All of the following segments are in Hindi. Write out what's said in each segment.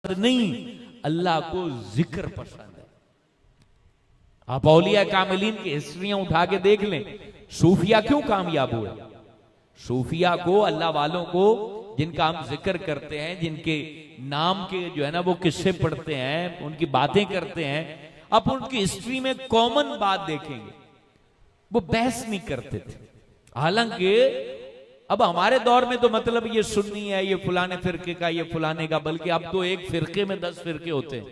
नहीं, अल्लाह को जिक्र पसंद है। आप औलिया कामिलीन की हिस्ट्रियां उठा के देख लें, सूफिया क्यों कामयाब हुए? सूफिया को, अल्लाह वालों को जिनका हम जिक्र करते हैं, जिनके नाम के जो है ना वो किस्से पढ़ते हैं, उनकी बातें करते हैं, आप उनकी हिस्ट्री में कॉमन बात देखेंगे, वो बहस नहीं करते थे। हालांकि अब हमारे दौर में तो मतलब ये सुन्नी है, ये फलाने फिरके का, ये फलाने का, बल्कि अब तो एक फिरके में 10 फिरके होते हैं।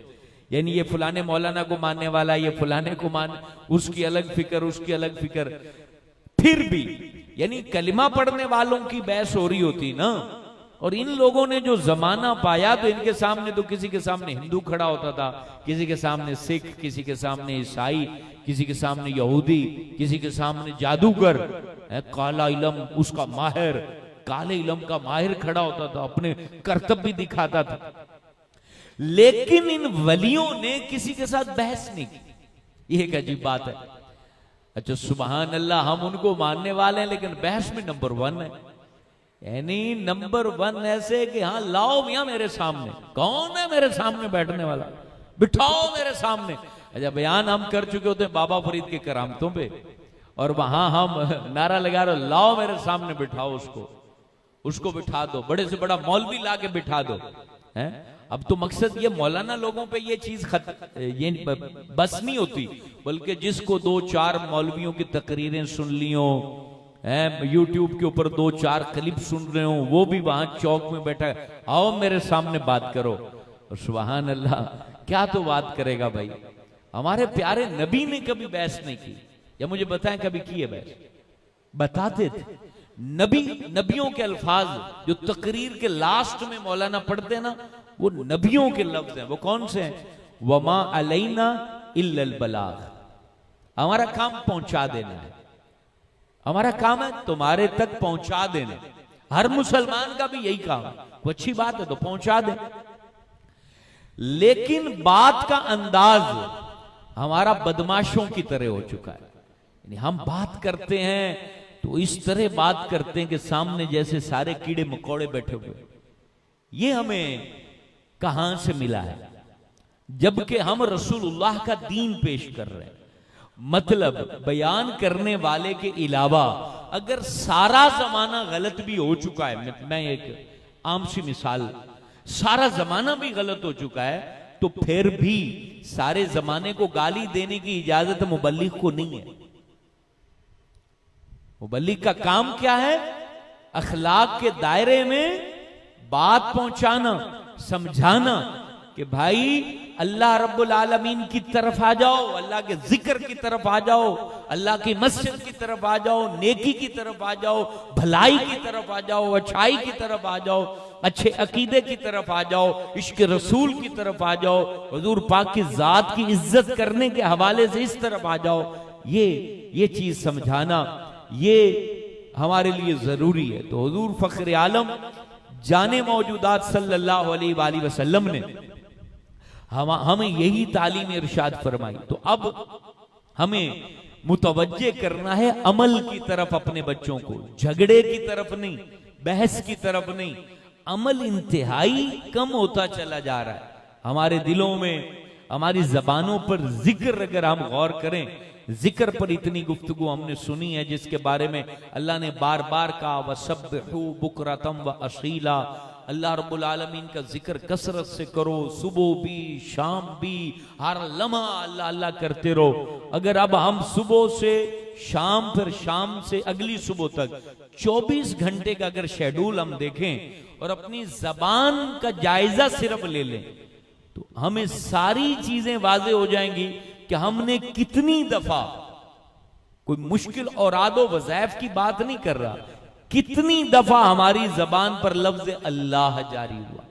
यानी ये फलाने मौलाना को मानने वाला, ये फलाने को मान, उसकी अलग फिक्र, उसकी अलग फिक्र। फिर भी यानी कलिमा पढ़ने वालों की बहस हो रही होती ना। और इन लोगों ने जो जमाना पाया, तो इनके सामने तो किसी के सामने हिंदू खड़ा होता था, किसी के सामने सिख, किसी के सामने ईसाई, किसी के सामने यहूदी, किसी के सामने जादूगर, काला इलम उसका माहिर, काले इलम का माहिर खड़ा होता था, अपने करतब भी दिखाता था। लेकिन इन वलियों ने किसी के साथ बहस नहीं की। ये एक अजीब बात है। अच्छा सुबहान अल्लाह, हम उनको मानने वाले हैं, लेकिन बहस में नंबर 1 है। यानी नंबर 1 ऐसे कि हाँ लाओ मियां मेरे सामने, कौन है मेरे सामने बैठने वाला, बिठाओ मेरे सामने। अच्छा बयान हम कर चुके होते हैं बाबा फरीद के करामतों पे, और वहां हम नारा लगा रहे, लाओ मेरे सामने बिठाओ उसको बिठा दो, बड़े से बड़ा मौलवी ला के बिठा दो। है अब तो मकसद ये मौलाना लोगों पे ये चीज ये बस नहीं होती, बल्कि जिसको 2-4 मौलवियों की तकरीरें सुन लियो, यूट्यूब के ऊपर 2-4 क्लिप सुन रहे हो, वो भी वहां चौक में बैठा है, आओ मेरे सामने बात करो। और सुभान अल्लाह, क्या तो बात करेगा भाई। हमारे प्यारे नबी ने कभी बहस नहीं की, या मुझे बताएं कभी की है बहस? बताते थे नबियों के अल्फाज जो तकरीर के लास्ट में मौलाना पढ़ते ना, वो नबियों के लफ्ज हैं। वो कौन से हैं? वमा अलैना इल्लल बलाग, हमारा काम पहुंचा देना है, हमारा काम है तुम्हारे तक पहुंचा देना। हर मुसलमान का भी यही काम है। वो अच्छी बात है तो पहुंचा दे, लेकिन बात का अंदाज हमारा बदमाशों की तरह हो चुका है। यानी हम बात करते हैं तो इस तरह बात करते हैं कि सामने जैसे सारे कीड़े मकोड़े बैठे हुए। ये हमें कहां से मिला है? जबकि हम रसूलुल्लाह का दीन पेश कर रहे हैं। मतलब बयान करने वाले के अलावा अगर सारा जमाना गलत भी हो चुका है, मैं एक आम सी मिसाल, सारा जमाना भी गलत हो चुका है, तो फिर भी सारे जमाने को गाली देने की इजाजत मुबल्लिग को नहीं है। मुबल्लिग का काम क्या है? अखलाक के दायरे में बात पहुंचाना, समझाना कि भाई अल्लाह रब्बुल आलमीन की तरफ आ जाओ, अल्लाह के जिक्र की तरफ आ जाओ, अल्लाह की मस्जिद की तरफ आ जाओ, नेकी की तरफ आ जाओ, भलाई की तरफ आ जाओ, अच्छाई की तरफ आ जाओ, अच्छे अकीदे की तरफ आ जाओ, इश्क रसूल की तरफ आ जाओ, हुजूर पाक की जात की इज्जत करने के हवाले से इस तरफ आ जाओ। ये चीज समझाना ये हमारे लिए जरूरी है। तो हुजूर फख्र आलम जाने मौजूदात सल्लल्लाहु अलैहि वसल्लम ने हमें यही तालीम इरशाद फरमाई। तो अब हमें मुतवज्जे करना है अमल की तरफ अपने बच्चों को, झगड़े की तरफ नहीं, बहस की तरफ नहीं। अमल इंतहाई कम होता चला जा रहा है हमारे दिलों में, हमारी जबानों पर। जिक्र अगर हम गौर करें, जिक्र पर इतनी गुफ्तगू हमने सुनी है जिसके बारे में अल्लाह ने बार बार कहा, वसब्बिहू बुकरतम व असीला, अल्लाह रब्बुल आलमीन का जिक्र कसरत से करो, सुबह भी शाम भी, हर लम्हा अल्लाह अल्लाह करते रहो। अगर अब हम सुबह से शाम, फिर शाम से अगली सुबह तक 24 घंटे का अगर शेड्यूल हम देखें और अपनी जबान का जायजा सिर्फ ले लें, तो हमें सारी चीजें वाज़ेह हो जाएंगी कि हमने कितनी दफा, कोई मुश्किल औरादो वज़ाइफ की बात नहीं कर रहा, कितनी दफा हमारी जबान पर लफ्ज अल्लाह जारी हुआ।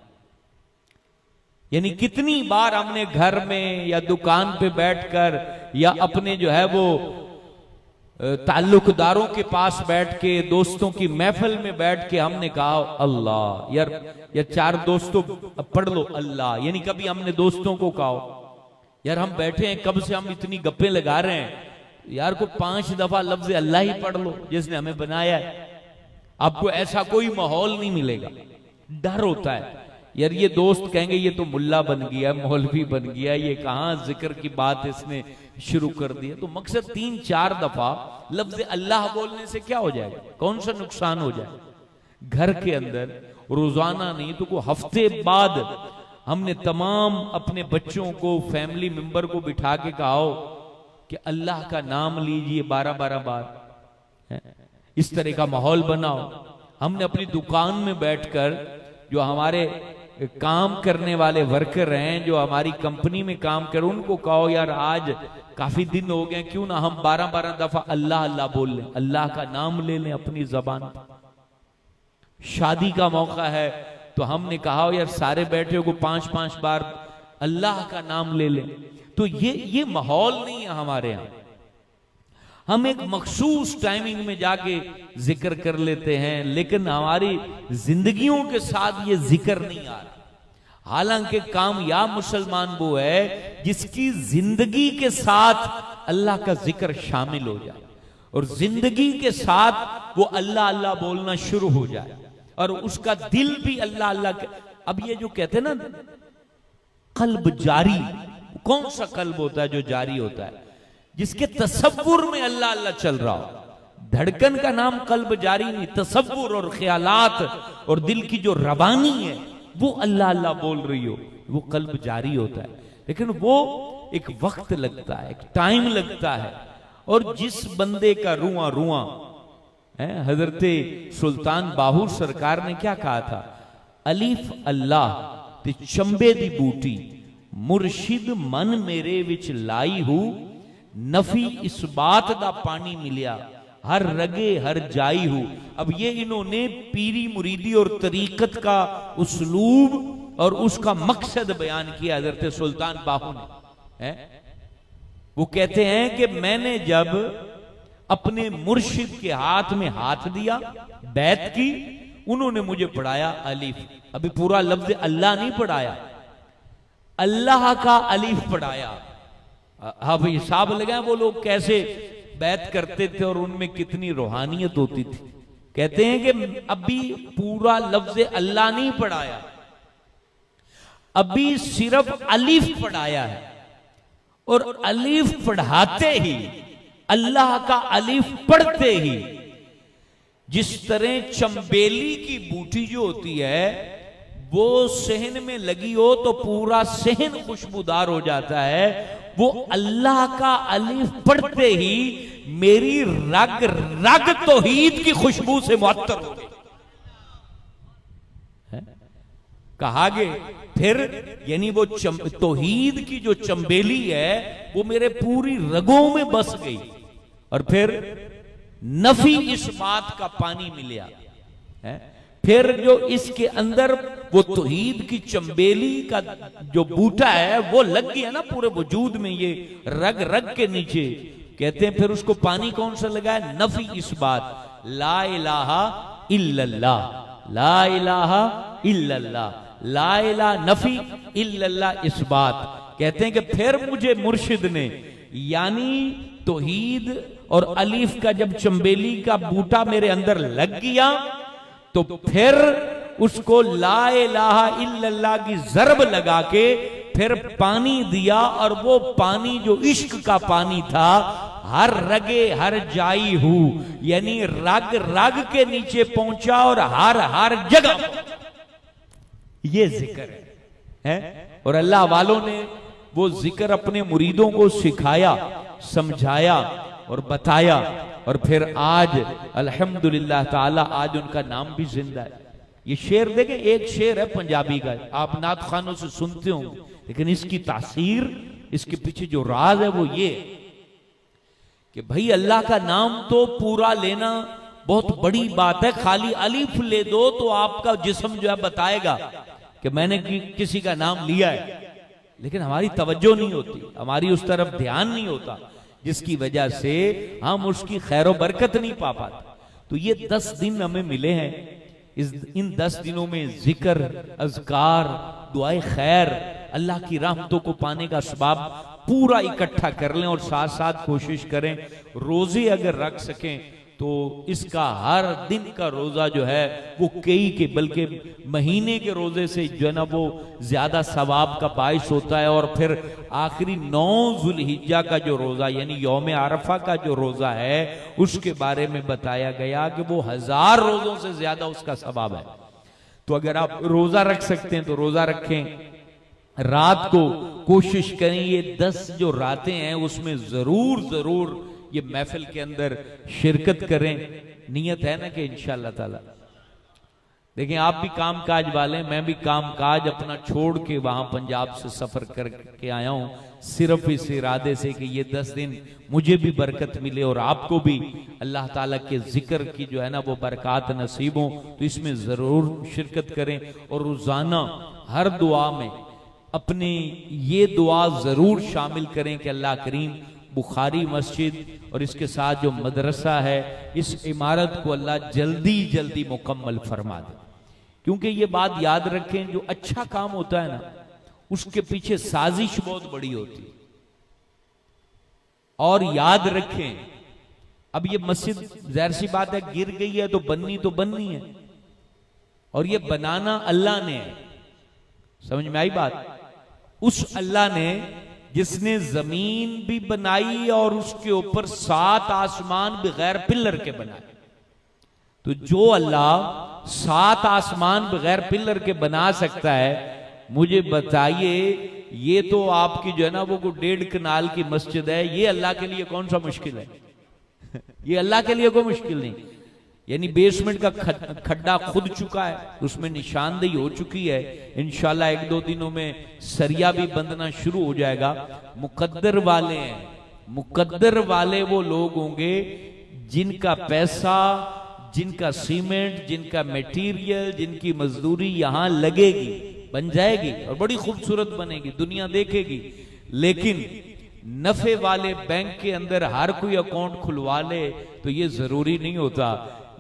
यानी कितनी बार हमने घर में या दुकान पे बैठकर या अपने जो है वो ताल्लुकदारों के पास बैठ के, दोस्तों की महफिल में बैठ के हमने कहा अल्लाह। यार 4 दोस्तों पढ़ लो अल्लाह। यानी कभी हमने दोस्तों को कहा यार हम बैठे हैं कब से, हम इतनी गप्पे लगा रहे हैं, यार को 5 दफा लफ्ज अल्लाह ही पढ़ लो जिसने हमें बनाया है। आपको ऐसा कोई माहौल नहीं मिलेगा, डर होता है। यार ये दोस्त कहेंगे ये तो मुल्ला बन गया, मौलवी बन गया, ये कहां जिक्र की बात इसने शुरू कर दी है। तो मकसद 3-4 दफा लफ्ज अल्लाह बोलने से क्या हो जाएगा, कौन सा नुकसान हो जाएगा। घर के अंदर रोजाना नहीं तो कोई हफ्ते बाद हमने तमाम अपने बच्चों को, फैमिली मेंबर को बिठा के कहा कि अल्लाह का नाम लीजिए 12-12 बार। इस तरह का माहौल बनाओ। हमने अपनी दुकान में बैठकर जो हमारे काम करने वाले वर्कर हैं, जो हमारी कंपनी में काम कर, उनको कहो यार आज काफी दिन हो गए, क्यों ना हम 12-12 दफा अल्लाह अल्लाह बोल लें, अल्लाह का नाम ले लें अपनी जबान पर। शादी का मौका है तो हमने कहा यार सारे बैठे को 5-5 बार अल्लाह का नाम ले लें। तो ये माहौल नहीं है हमारे यहां। हम एक मखसूस टाइमिंग में जाके जिक्र कर लेते हैं, लेकिन हमारी जिंदगियों के साथ ये जिक्र नहीं आ रहा। हालांकि कामयाब मुसलमान वो है जिसकी जिंदगी के साथ अल्लाह का जिक्र शामिल हो जाए और जिंदगी के साथ वो अल्लाह अल्लाह बोलना शुरू हो जाए और उसका दिल भी अल्लाह अल्लाह के। अब ये जो कहते हैं ना कल्ब जारी, कौन सा कल्ब होता है जो जारी होता है, जिसके तसव्वुर में अल्लाह अल्लाह चल रहा हो। धड़कन का नाम कल्ब जारी नहीं, तसव्वुर और ख्यालात और दिल की जो रवानी है वो अल्लाह अल्लाह बोल रही हो, वो कल्ब जारी होता है। लेकिन वो एक वक्त लगता है, एक टाइम लगता है। और जिस बंदे का रुआ रुआ है, हजरते सुल्तान बाहूर सरकार ने क्या कहा था, अलीफ अल्लाह ते चंबे दी बूटी मुर्शिद मन मेरे विच लाई हूं, नफी इस बात दा पानी मिलिया हर रगे हर जाई हूं। अब ये इन्होंने पीरी मुरीदी और तरीकत का उसलूब और उसका मकसद बयान किया हजरत सुल्तान बाहू ने। वो कहते हैं कि मैंने जब अपने मुर्शिद के हाथ में हाथ दिया, बैत की, उन्होंने मुझे पढ़ाया अलीफ। अभी पूरा लफ्ज अल्लाह नहीं पढ़ाया, अल्लाह का अलीफ पढ़ाया। अब हिसाब लगा वो लोग कैसे बैत करते थे और उनमें कितनी रूहानियत होती थी। कहते हैं कि अभी पूरा लफ्ज अल्लाह नहीं पढ़ाया, अभी सिर्फ अलीफ पढ़ाया है। और अलीफ पढ़ाते ही, अल्लाह का अलीफ पढ़ते ही, जिस तरह चंबेली की बूटी जो होती है वो सहन में लगी हो तो पूरा सहन खुशबूदार हो जाता है, वो अल्लाह का अलीफ पढ़ते ही मेरी रग रग तौहीद की खुशबू से मुअत्तर हो गई। कहा गए फिर, यानी वो तौहीद की जो चंबेली है वो मेरे पूरी रगों में बस गई। और फिर नफी इस बात का पानी मिला है, फिर जो इसके अंदर वो तौहीद की चंबेली का जो बूटा है वो लग गया ना पूरे वजूद में, ये रग रग के नीचे। कहते हैं फिर उसको पानी कौन सा लगा है, नफी इस बात, ला इलाहा इल्लल्लाह, ला इलाहा इल्लल्लाह, ला इलाहा नफी इल्लल्लाह इस बात। कहते हैं कि फिर मुझे मुर्शिद ने, यानी तौहीद और अलीफ का जब चंबेली का बूटा मेरे अंदर लग गया तो फिर उसको ला इलाहा इल्लल्लाह की जरब लगा के फिर पानी दिया। और वो पानी जो इश्क का पानी था, हर रगे हर जाई हूं, यानी रग रग के नीचे पहुंचा और हर जगह ये जिक्र है। और अल्लाह वालों ने वो जिक्र अपने मुरीदों को सिखाया, समझाया और बताया। और फिर आज अल्हम्दुलिल्लाह ताला आज उनका नाम भी जिंदा है। ये शेर देखें, एक शेर है पंजाबी का, आप नात खानों से सुनते हो, लेकिन इसकी तासीर, इसके पीछे जो राज है वो ये कि भाई अल्लाह का नाम तो पूरा लेना बहुत बड़ी बात है। खाली अलीफ ले दो तो आपका जिस्म जो है बताएगा कि मैंने किसी का नाम लिया है, लेकिन हमारी तवज्जो नहीं होती, हमारी उस तरफ ध्यान नहीं होता, जिसकी वजह से हम उसकी खैर बरकत नहीं पा पाते। तो ये 10 दिन हमें मिले हैं, इन 10 दिनों में जिक्र, अज़कार, दुआए खैर, अल्लाह की रहमतों को पाने का असबाब पूरा इकट्ठा कर लें और साथ साथ कोशिश करें रोजे अगर रख सकें तो इसका हर दिन का रोजा जो है वो कई के बल्कि महीने के रोजे से जो है ना वो ज्यादा सवाब का बाइस होता है। और फिर आखिरी 9 जुल्हिज्जा का जो रोजा यानी यौम आरफा का जो रोजा है उसके बारे में बताया गया कि वो 1000 रोजों से ज्यादा उसका सवाब है। तो अगर आप रोजा रख सकते हैं तो रोजा रखें। रात को कोशिश करें ये 10 जो रातें हैं उसमें जरूर ये महफिल के अंदर शिरकत करें। नियत है ना कि इंशाअल्लाह ताला। देखें आप भी काम काज वाले, मैं भी काम काज अपना छोड़ के वहां पंजाब से सफर करके आया हूं सिर्फ इस इरादे से कि ये 10 दिन मुझे भी बरकत मिले और आपको भी अल्लाह ताला के जिक्र की जो है ना वो बरकत नसीब हो। तो इसमें जरूर शिरकत करें और रोजाना हर दुआ में अपनी ये दुआ जरूर शामिल करें कि अल्लाह करीम बुखारी मस्जिद और इसके साथ जो मदरसा है इस इमारत को अल्लाह जल्दी मुकम्मल फरमा दे। क्योंकि ये बात याद रखें, जो अच्छा काम होता है ना उसके पीछे साजिश बहुत बड़ी होती है। और याद रखें, अब ये मस्जिद जाहिर सी बात है गिर गई है तो बननी है और ये बनाना अल्लाह ने है। समझ में आई बात? उस अल्लाह ने जिसने जमीन भी बनाई और उसके ऊपर 7 आसमान बगैर पिलर के बनाए। तो जो अल्लाह 7 आसमान बगैर पिलर के बना सकता है, मुझे बताइए ये तो आपकी जो है ना वो 1.5 कनाल की मस्जिद है, ये अल्लाह के लिए कौन सा मुश्किल है? ये अल्लाह के लिए कोई मुश्किल नहीं। यानी बेसमेंट का खड्डा खुद चुका है, उसमें निशानदेही हो चुकी है। इंशाल्लाह 1-2 दिनों में सरिया भी बंधना शुरू हो जाएगा। मुकद्दर वाले हैं, मुकद्दर वाले वो लोग होंगे जिनका पैसा, जिनका सीमेंट, जिनका मटेरियल, जिनकी मजदूरी यहां लगेगी, बन जाएगी और बड़ी खूबसूरत बनेगी, दुनिया देखेगी। लेकिन नफे वाले बैंक के अंदर हर कोई अकाउंट खुलवा ले तो ये जरूरी नहीं होता।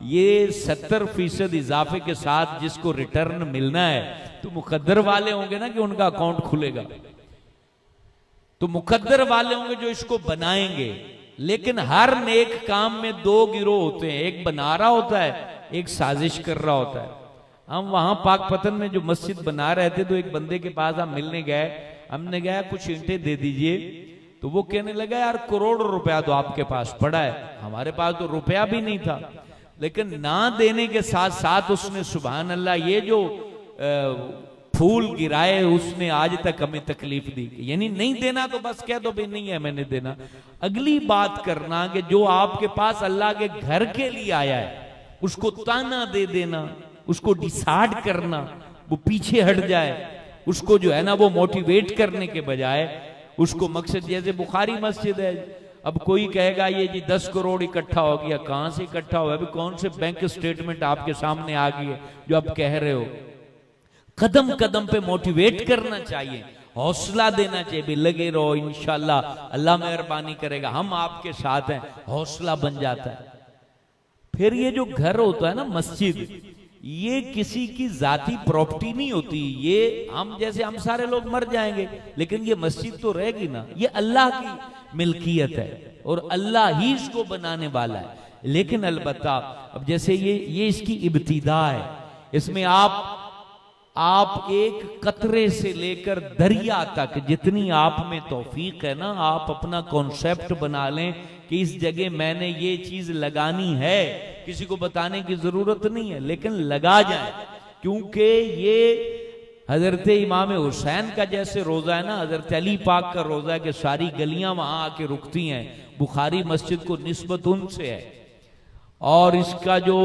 ये 70% इजाफे के साथ जिसको रिटर्न मिलना है तो मुकद्दर वाले होंगे ना कि उनका अकाउंट खुलेगा। तो मुकद्दर वाले होंगे जो इसको बनाएंगे। लेकिन हर नेक काम में 2 गिरोह होते हैं, एक बना रहा होता है, एक साजिश कर रहा होता है। हम वहां पाकपतन में जो मस्जिद बना रहे थे तो एक बंदे के पास हम मिलने गए, हमने कहा कुछ ईंटें दे दीजिए। तो वो कहने लगा यार करोड़ों रुपया तो आपके पास पड़ा है, हमारे पास तो रुपया भी नहीं था। लेकिन ना देने के साथ साथ उसने सुभान अल्लाह ये जो फूल गिराए उसने आज तक हमें तकलीफ दी। यानी नहीं देना तो बस कह दो भाई नहीं है मैंने देना। अगली बात करना कि जो आपके पास अल्लाह के घर के लिए आया है उसको ताना दे देना, उसको डिसाइड करना, वो पीछे हट जाए, उसको जो है ना वो मोटिवेट करने के बजाय उसको मकसद, जैसे बुखारी मस्जिद है, अब कोई कहेगा ये जी 10 करोड़ इकट्ठा हो गया, कहां से इकट्ठा हुआ? अभी कौन से बैंक स्टेटमेंट आपके सामने आ गई है जो आप कह रहे हो? कदम कदम पे मोटिवेट करना चाहिए, हौसला देना चाहिए, भी लगे रहो इंशाल्लाह अल्लाह मेहरबानी करेगा, हम आपके साथ हैं, हौसला बन जाता है। फिर ये जो घर होता है ना मस्जिद, ये किसी की जाती प्रॉपर्टी नहीं होती। ये हम जैसे हम सारे लोग मर जाएंगे लेकिन ये मस्जिद तो रहेगी ना, ये अल्लाह की मिल्कियत है और अल्लाह ही इसको बनाने वाला है। लेकिन अलबत्ता अब जैसे ये इसकी इब्तिदा है, इसमें आप एक कतरे से लेकर दरिया तक जितनी आप में तौफीक है ना, आप अपना कॉन्सेप्ट बना लें कि इस जगह मैंने ये चीज लगानी है, किसी को बताने की जरूरत नहीं है, लेकिन लगा जाए। क्योंकि ये हजरत इमाम हुसैन का जैसे रोजा है ना, हजरत अली पाक का रोजा है कि सारी गलियां वहां आके रुकती हैं। बुखारी मस्जिद को निस्बत उनसे है और इसका जो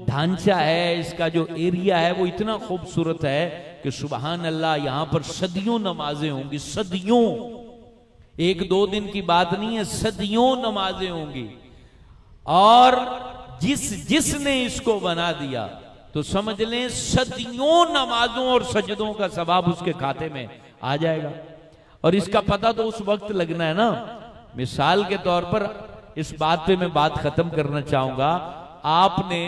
ढांचा है, इसका जो एरिया है वो इतना खूबसूरत है कि सुबहान अल्लाह, यहां पर सदियों नमाजें होंगी, सदियों, 1-2 दिन की बात नहीं है, सदियों नमाजें होंगी। और जिसने इसको बना दिया तो समझ लें सदियों नमाजों और सजदों का सवाब उसके खाते में आ जाएगा। और इसका पता तो उस वक्त लगना है ना। मिसाल के तौर पर इस बात पे मैं बात खत्म करना चाहूंगा, आपने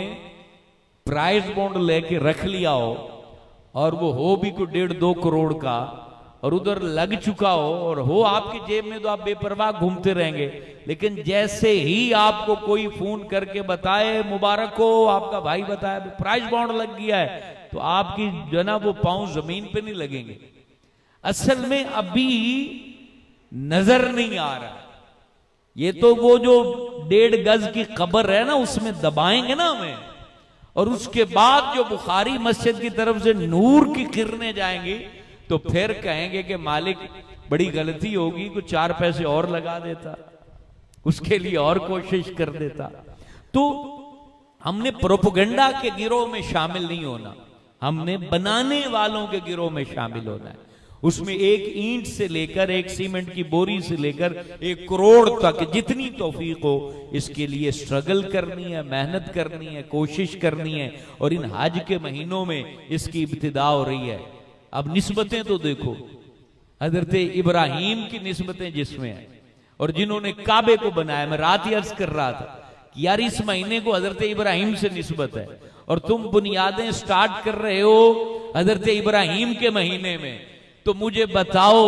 प्राइज बॉन्ड लेके रख लिया हो और वो हो भी कोई 1.5-2 करोड़ का, और उधर लग चुका हो आपकी जेब में, तो आप बेपरवाह घूमते रहेंगे। लेकिन जैसे ही आपको कोई फोन करके बताए मुबारक हो, आपका भाई बताया प्राइज बॉन्ड लग गया है, तो आपकी जो ना वो पांव जमीन पे नहीं लगेंगे। असल में अभी नजर नहीं आ रहा। ये तो वो जो 1.5 गज की कब्र है ना, उसमें दबाएंगे ना हमें, और उसके बाद जो बुखारी मस्जिद की तरफ से नूर की किरणें जाएंगी, तो फिर कहेंगे कि मालिक बड़ी गलती होगी, कुछ 4 पैसे और लगा देता, उसके लिए और कोशिश कर देता। तो हमने प्रोपेगेंडा के गिरोह में शामिल नहीं होना, हमने बनाने वालों के गिरोह में शामिल होना है। उसमें एक ईंट से लेकर, एक सीमेंट की बोरी से लेकर 1 करोड़ तक जितनी तौफीक हो, इसके लिए स्ट्रगल करनी है, मेहनत करनी है, कोशिश करनी है। और इन हज के महीनों में इसकी इब्तिदा हो रही है। अब निस्बतें तो देखो, हजरत इब्राहिम की निस्बतें जिसमें है, और जिन्होंने काबे को बनाया। मैं रात ही अर्ज कर रहा था कि यार इस महीने को हजरत इब्राहिम से निस्बत है, और तुम बुनियादें स्टार्ट कर रहे हो हजरत इब्राहिम के महीने में। तो मुझे बताओ,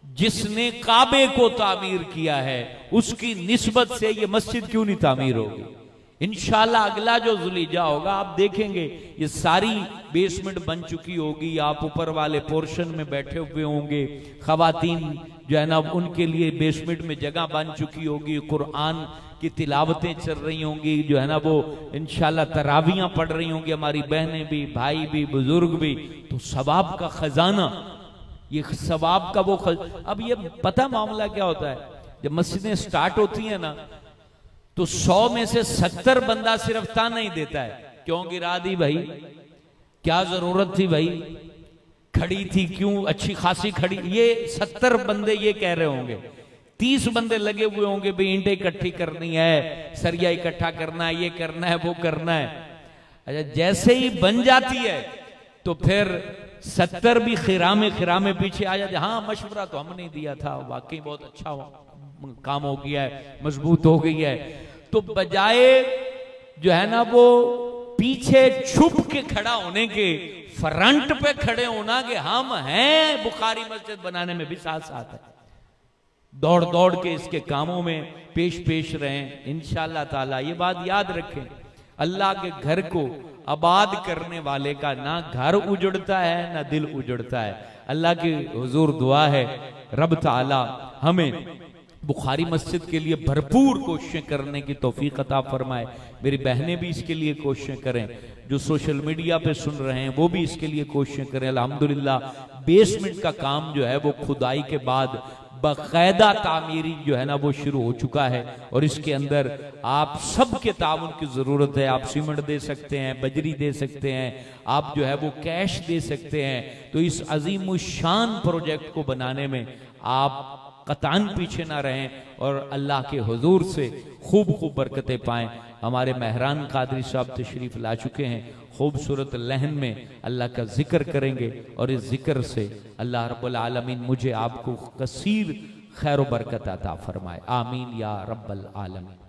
जिसने काबे को तामीर किया है उसकी निस्बत से ये मस्जिद क्यों नहीं तामीर होगी? इंशाल्लाह अगला जो जुलीजा होगा आप देखेंगे ये सारी बेसमेंट बन चुकी होगी, आप ऊपर वाले पोर्शन में बैठे हुए होंगे, खवातीन जो है ना उनके लिए बेसमेंट में जगह बन चुकी होगी, कुरान की तिलावतें चल रही होंगी, जो है ना वो इंशाल्लाह तरावियां पढ़ रही होंगी, हमारी बहनें भी, भाई भी, बुजुर्ग भी। तो सवाब का खजाना, ये सवाब का वो अब ये पता मामला क्या होता है, जब मस्जिदें स्टार्ट होती हैं ना, तो 100 में से 70 बंदा सिर्फ ताना ही देता है, क्यों गिरा दी भाई, क्या जरूरत थी भाई, खड़ी थी क्यों, अच्छी खासी खड़ी। ये 70 बंदे ये कह रहे होंगे, 30 बंदे लगे हुए होंगे भाई ईंटें इकट्ठी करनी है, सरिया इकट्ठा करना है, ये करना है, वो करना है। अच्छा, जैसे ही बन जाती है तो फिर 70 भी खिरामे पीछे आ जाते। हाँ, मशवरा तो हमने दिया था, वाकई बहुत अच्छा काम हो गया है, मजबूत हो गई है। तो बजाय जो है ना वो पीछे छुप के खड़ा होने के, फ्रंट पे खड़े होना कि हम हैं, बुखारी मस्जिद बनाने में भी साथ साथ है, दौड़ दौड़ के इसके कामों में पेश रहें इंशाअल्लाह ताला। ये बात याद रखें, अल्लाह के घर को आबाद करने वाले का ना घर उजड़ता है ना दिल उजड़ता है। अल्लाह की हुजूर दुआ है रब ताला हमें बुखारी मस्जिद के लिए भरपूर कोशिशें करने की तौफीक अता फरमाए। मेरी बहनें भी इसके लिए कोशिशें करें, जो सोशल मीडिया पे सुन रहे हैं वो भी इसके लिए कोशिशें करें। अल्हम्दुलिल्लाह बेसमेंट का काम जो है वो खुदाई के बाद बाकायदा तामीरी जो है ना वो शुरू हो चुका है, और इसके अंदर आप सबके ताउन की जरूरत है। आप सीमेंट दे सकते हैं, बजरी दे सकते हैं, आप जो है वो कैश दे सकते हैं। तो इस अजीम शान प्रोजेक्ट को बनाने में आप कतान पीछे ना रहें, और अल्लाह के हुजूर से खूब खूब बरकतें पाएं। हमारे मेहरान कादरी साहब तशरीफ ला चुके हैं, खूबसूरत लहन में अल्लाह का जिक्र करेंगे, और इस जिक्र से अल्लाह रब्बुल आलमीन मुझे आपको कसीर खैर बरकत अता फरमाए। आमीन या रब्बल आलमीन।